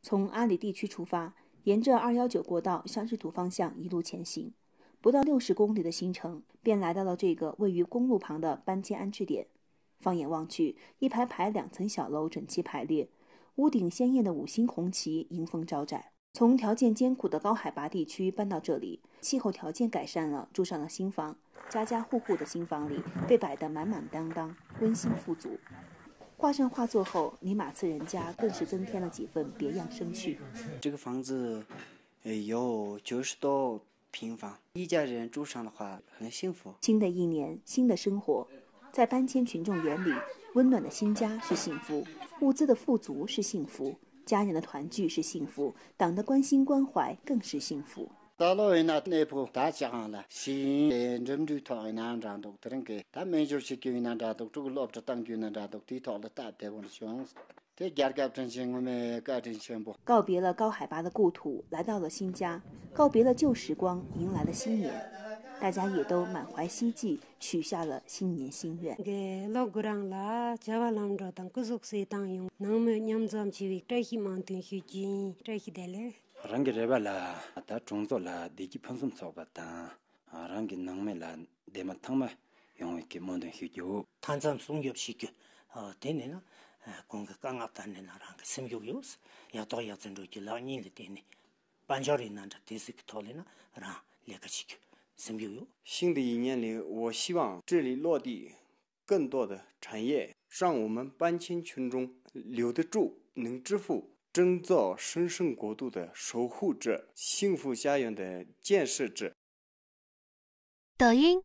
从阿里地区出发，沿着219国道向日土方向一路前行，不到60公里的行程，便来到了这个位于公路旁的搬迁安置点。放眼望去，一排排2层小楼整齐排列，屋顶鲜艳的5星红旗迎风招展。从条件艰苦的高海拔地区搬到这里，气候条件改善了，住上了新房，家家户户的新房里被摆得满满当当，温馨富足。挂上画作后，李马次人家更是增添了几分别样生趣。这个房子有90多平方，一家人住上的话很幸福。新的一年，新的生活，在搬迁群众眼里，温暖的新家是幸福，物资的富足是幸福，家人的团聚是幸福，党的关心关怀更是幸福。到了那内部大讲了，新人就讨厌这都等个，他们就是给那这都这个老子当军那这都地讨了大台湾的乡。告别了高海拔的故土，来到了新家，告别了旧时光，迎来了新年。大家也都满怀希冀，许下了新年心愿。rangi reba la ta chongzo la deji phansum soba ta rangi nangme la dema thangma yongwe ke mondon hyo 탄산 송엽 시켜 되네나 공가 강압 단내나 랑 심교요스 야도 야전도 길라니를 되네 반절이 난다 디스크 톨이나 랑 레가 시켜 심교요 新的一年里，我希望这里落地更多的产业，让我们搬迁群众留得住，能致富，争造神圣国度的守护者，幸福家园的建设者。抖音、